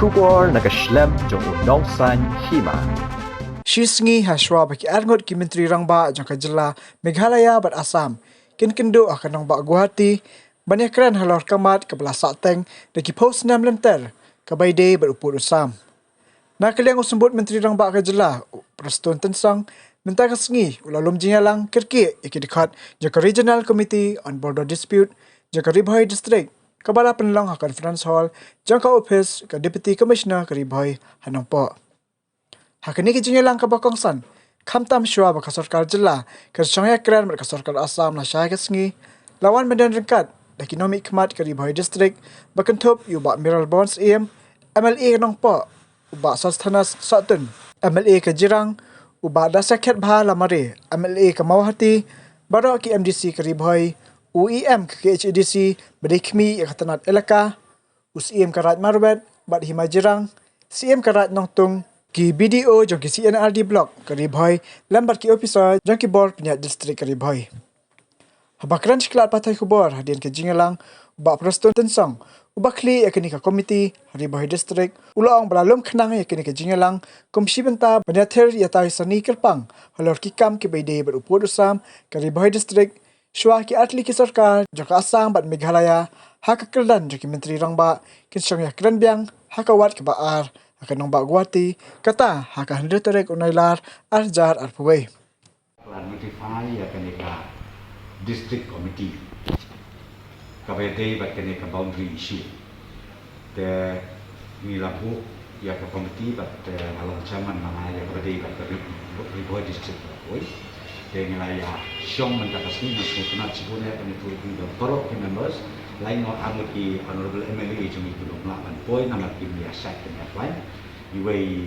Kubor nakaslem jong unongsan hima. Shisngi haswa bagi arngot ki Menteri Rangba jang kajela Meghalaya bat Assam. Kin kendo akan nang bak Guwahati banyak keren halor kamat kebelah Sateng daki pos 6 lenter kabaide berupur usam. Nak kaliang usembut Menteri Rangba kajela Preston Tensang minta kasngi ulalum jinyalang kirki iki dekat jaka Regional Committee on Border Dispute jaka Ribhoi District Kabala Penlang Conference Hall jangka office ke Deputy Commissioner ke Ribhoi Hanongpo. Hakini kijinyalang kabakongsan kamtam syua baka sarkar jela ke syangya keren mereka sarkar Assam na syaya kesngi lawan medan rengkat dak ekonomi kemat ke Ribhoi District bakentup ubak Miral Bonds MLA Hanongpo ubak Sastanas Satun MLA ke Jirang ubak Dasaket Bah Lamare MLA ke Mawahati barak ki MDC ke Ribhoi UEM ke KHDC berdikmi Katanat Elaka, UCM ke Rat Marbet, Bat Hima Jirang, CM ke Rat Nongtung, ki BDO jong ki CNRD Block ke Ribhoi, lambat ki officer jong ki Bor Penyat Distrik ke Ribhoi. Habakran sekelat Partai Kubor hadian ke Jingalang, ubak Preston Tensong, ubak kli yakini ke Komiti Ribhoi Distrik, ulang belalum kenang yakini ke Jingalang, Komisi Benta Banyatir Yatai Sani Kerpang, halor kikam ki Baide berupur usam ke Ribhoi Distrik, Syua ki atli ki sarkar jaka Assam bat Meghalaya haka kerdan jaki Menteri Rangba kinsyong ya keren biang haka wat ke baar haka nong bak Guwahati kata haka hendak terek unailar arjar arpuwei. Notify ya kaneka district committee kabede bat kaneka boundary issue te ni labu ya ke committee bat halong chairman nama ya kabede bat Ribhoi district koi de nilaya syong mentakasni masih kena cibunya penitul the borok members lain no amati honorable MLA jumi tulung lawan poi nama tim biasa dengan lain iwei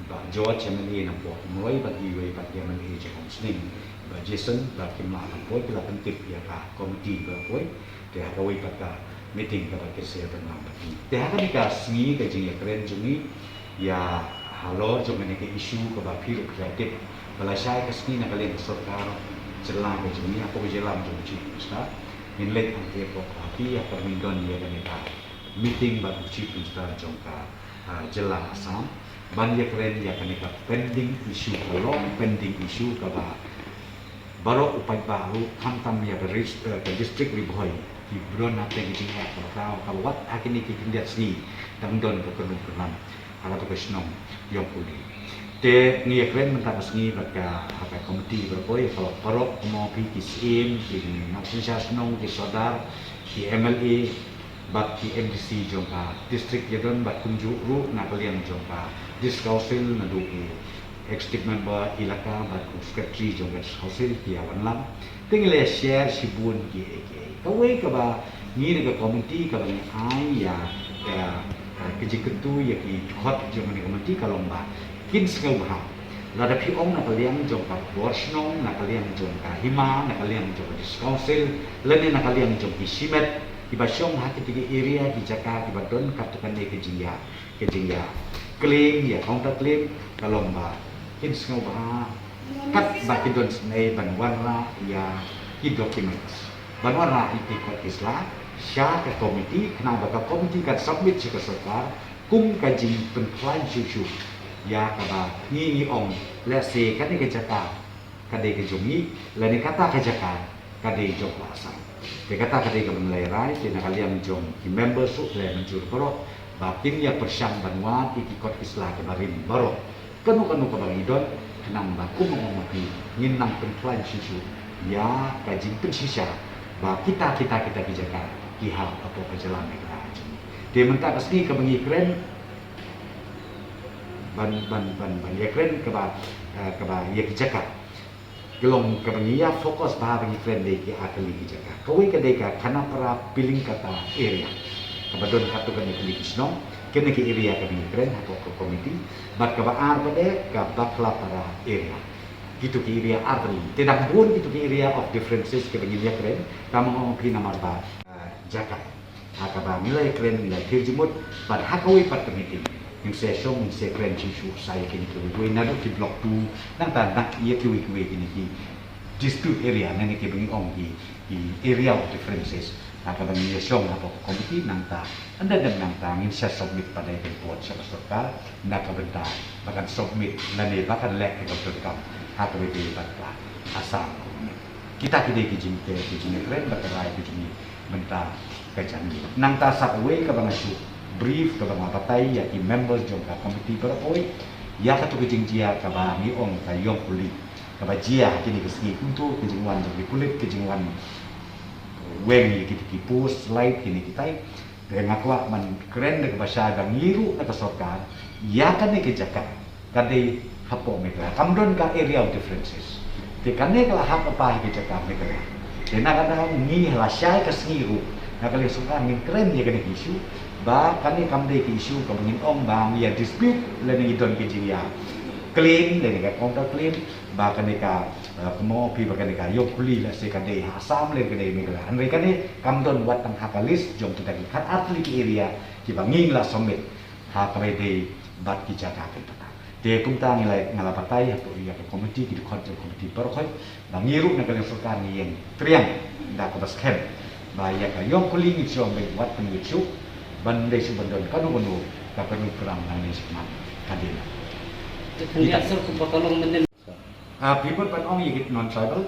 ba George MLA nampo mulai ba iwei ba MLA jom sning ba Jason ba kim lawan poi pila pentip ya ka komiti ba poi de hawai ba meeting ka ba kesehatan lawan de haka dikasni ka jing ya keren jumi ya halo jom ne ke isu ka ba phil kreatif Kalau saya kesini nak kalian sarkar jelang ke sini apa ke jelang jom cik Ustaz inlet anti api apa minggon dia kan meeting baru cik Ustaz jom ka jelang Assam banyak kalian ya kan pending isu kalau pending isu kaba baru upaya baru hantam ya beris ke distrik Ribhoi di bulan nanti kita kalau wat akhirnya kita lihat sini dan don ke kenal kalau tu kesenong yang pulih te ni kren mentak sengi baka apa komiti berpoi kalau parok mau pergi sim di nasional senong di sodar di MLA bat di MDC jongka distrik yadon bat kunju ru nak kalian jongka dis council nadu executive member ilaka bat secretary jongka council di awanlam tinggal share sibun ki kawai kaba ni ke komiti kaba ni ai ya kejikentu ya ki hot jongka komiti kalau mbak kin sekau bah lada pi ong nak kalian jongka warsnong nak kalian jongka hima nak kalian jongka diskonsil lene nak kalian jongki simet iba syong hati tiga area di Jakarta iba don katakan ni kejingya claim ya counter claim kalau mbak kin sekau bah kat baki don senai banwarna ya ki documents banwarna ikut Islam syah ke komiti kenapa ke komiti kan submit ke sarkar kum kajing penplan susu ya kaba ni ong let's say kade ke Jakarta kade ke Jumi lani kata ke Jakarta kade jom Assam de kata kade ke Melayu kena kalian jom ki members su le menjur baro batin ya persyang banwa ikut Islam ke barim baro kanu ke bangidon kenang baku mengomopi nginang pentuan susu ya kajing pensisa ba kita ke Jakarta ki hal atau perjalanan ke Jumi de mentak asli ke bangi keren ban ya keren keba ya kijaka gelong kebanya fokus bah bagi keren deki akali kijaka kawai kedeka kana para piling kata area kabadon katu kan iki kisnong kene ke area kami keren atau ke komiti bat kaba ar pade ka bakla para area gitu ke area arteri tidak pun gitu ke area of differences ke bagi keren kamu ngomong nama ba jaka akaba nilai keren nilai kirjimut bat hakawai pat committee yang saya show yang saya keren cicu saya kini kue nado di blok 2 nang tak ia kue kini di dispute area nene ke bengi ong di area of differences Haka bang yesong apa komiti nangta anda dan nangta ingin saya submit pada report sama serta nak kebentar bahkan submit lani bahkan lek ke dokter haka bagi bakla asam kita kijing keren bakal rai kijing bentar kecanggih nangta sakwe ke bang asu brief ke bang apatai ya ki members jongka komiti beroi ya katu kijing jia ke bang iong kayong kulit ke bajia kini kesini untuk kijing wan jadi kulit kijing wan weng kita kipus slide kini kita dengan kuat man keren dengan bahasa dan ngiru atau sorkan ya kan ni kejakan kadai hapo mereka kamdon ka area of differences te kanne kala hap apa kejakan mereka dena kadang ni lasai ke ngiru nak kali sorkan ngin keren dia kena isu ba kanne kamdai ke isu ka mengin ong bang ya dispute learning idon ke jiria clean dan ka counter clean ba kanne ka kemo pi bagan ka yok kuli la se kadai asam le kadai megala an mereka ni kamdon wat tang hakalis jom kita kat atli area ki banging la somit ha ka de bat ki jaga ka ta de kum ta ngilai ngala patai ha ya komiti ki kon komiti per khoi bangiru na kali surkan ni yang triang da ko baskem ba ya ka yok kuli ni jom be wat peng chu ban de su bandon kanu kanu ka penu perang nang ni semua kadina Lihat sir kung patulong man din. People ban ong yigit non-tribal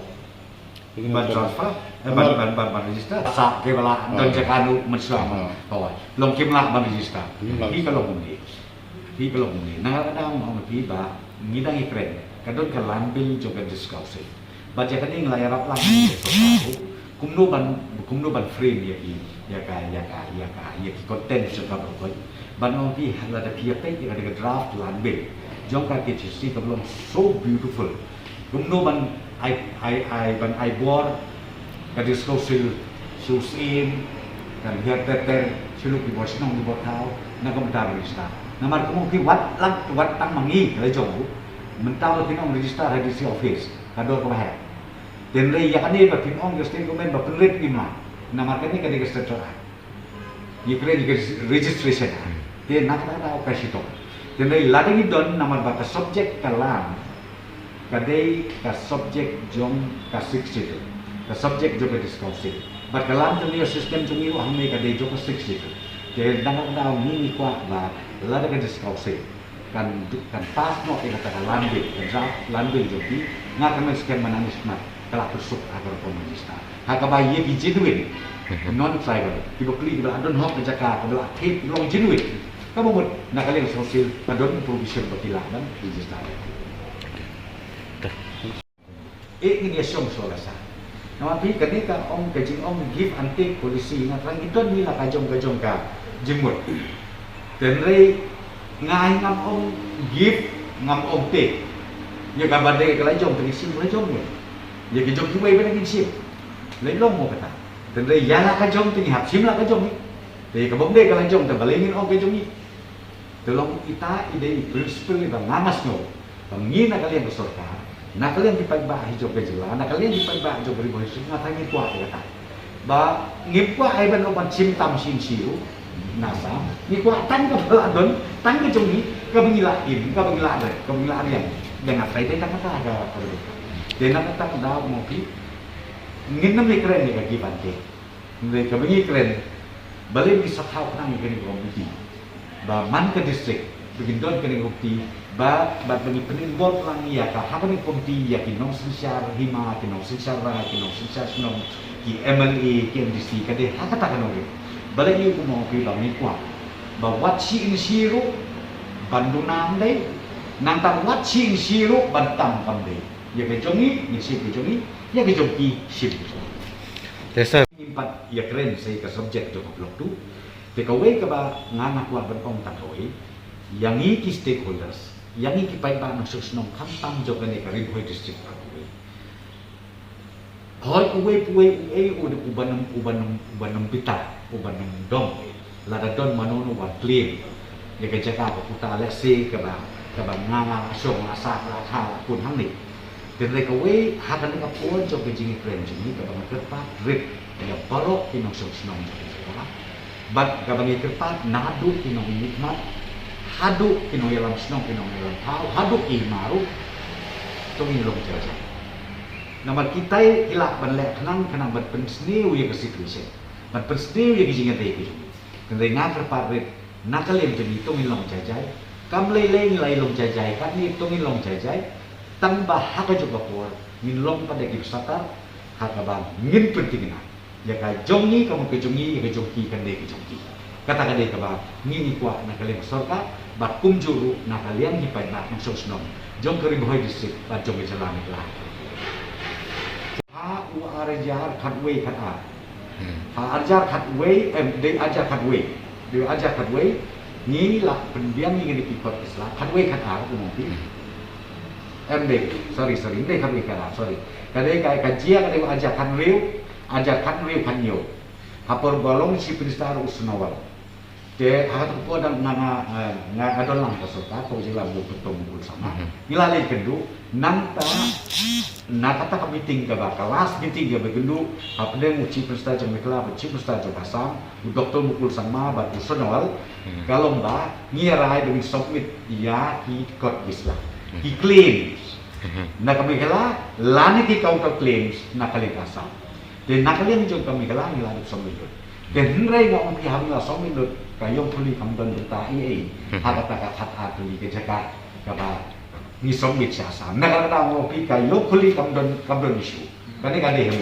ban transfer ban register sa ke bala don jakanu mensuama bawah long kimlah ban register hi kalau bumi na kadang ong pi ba ngidang ikren kadon kalan bil juga discussion baca kading layarap lang kumno ban frame ya ki content sa kabel ban ong pi halada piape ya ada draft lan bil jong ka ki si kabelum so beautiful Gumno ban I bor ka discussion susin kan hiat teter siluk di bawah senong di bawah tau na komentar register namar kamu ki wat tang mangi le jong mentau ki nong register hadisi office kador ko ha den re ya kani ba tin ong gestin ko men ba penrit ni ma namar kani ka register tora ye kre registration te nak ta ka sito den re lading don namar ba ka subject kalam kadai ka subject jom ka 60 ka subject jom ka discussion but kalam tu ni system tu ni hang ni kadai jom ka 60 ke dang dang ni kwa ba la ka discussion kan pas no ke kata lambe kan lambe joki nga ka men skem manangis mat kala tusuk agar komunista ha ka ba ye bi genuine non tribal people kli ba don hok ka jaka ka ba thip long genuine ka mo na kali social kadon provision batilaban di jesta ini dia syong solasa. Nama pi ketika om kajing om give and take policy na rang itu ni lah kajong ka jemut. Dan re ngai ngam om give ngam om take. Ya ka badai kalau jong tadi sim boleh jong ni. Ya ki jong tu bai bai sim. Lai long mo kata. Dan re ya lah kajong tadi hap sim lah kajong ni. Jadi ka bom de kalau jong ta balengin om kajong ni. Tolong kita ide principle ni bang ngamas no. Pangina kalian bersorka. Nak kalian dipagba hijau kejela, nak kalian dipagba hijau beribu hijau, ngatanya kuat ya kan? Ba ngipwa ay ban oban simtam sinsiu, nasa ngipwa tan ka peladon, tan ka jongi, ka bangilain yang dengan Friday tak kata ada perlu. Dan nak kata dah mau pi, ngin namanya keren ni kaki bante, mereka bangi keren, balik bisa tahu nang kini komiti, ba man ke distrik, begin don kini komiti. Ba bagi peninbol lang iya ka hakan ni komiti ya kinong sinsar hima kinong sinsar ra kinong sinsar snong ki MLA ki MDC kade hakata kanong bala iyo ko mo pi bang ikwa ba wat si in siro bandunam dai nang tam wat si in siro bantam kam dai ya ke jongi ni si ke jongi ya ke jongi sim Desa impat ya keren sai ka subject to blok tu te ka we ka ba nganak wa berpong takoi yang iki stakeholders yang ini baik banget susnong kampang juga nih kari boy distrik Pakui. Hoi uwe ubanam pita ubanam dom lada don manono wan clean ya kejaga apa puta lesi keba nganga asong asak lakha pun hang ni. Dan mereka we hakan dengan pun juga jingi keren jingi keba ngekerpat rip ya balok kinong susnong sekolah. Bat keba ngekerpat nadu kinong nikmat haduk kino yalam senong kino yalam tahu haduk imaru tungin long jajan. Nama kita hilak banlek kenang kenang bat pensniu ya ke situation. มันเป็นสติลyang jingan deh gitu. Kendai ngar parit nakalem jadi itu ngilong jajai. Kam leleng lai long jajai kan ni itu ngilong jajai. Tambah hak juga por ngilong pada kibsatar hak abang ngin penting na. Ya ka jongi kamu ke jongi ya ke jongki kan deh ke jongki. Kata kadai kabang ngini kuat nakalem sorka bat kum juru nakalian hipai nak masuk senong. Jong keri boy distrik bat jong ke jalan lah. Ha u arjar khatway khat a. Ha ajar khatway dia ajar khatway. Dia ajar khatway ni lah pendiam ni di pikot Islam. Khatway khat a tu nanti. Sorry ini khatway khat a sorry. Kadai kai kajia kadai ajar khatway kan yo. Hapor bolong si penistar usnawal. Dia hak tu pun nanga adon lang peserta kau jelas betul sama. Nilai kendu nanta nakata meeting ke kelas meeting ke begendu apa dia uci peserta jam kelas uci peserta jam pasang doktor mukul sama batu sonawal kalau mbak ngirai dengan submit ya ki kot bislah ki claims nak kami kala lani ki kau claims nak kalian kasam dan nak kalian juga kami kala nilai submit dan henry ngomong ki hamil submit kayong puli kamdan bertai hak kata atuli ke jaga kaba ni submit siasa nak kata mau pi kayong puli kamdan isu kan ni kan dia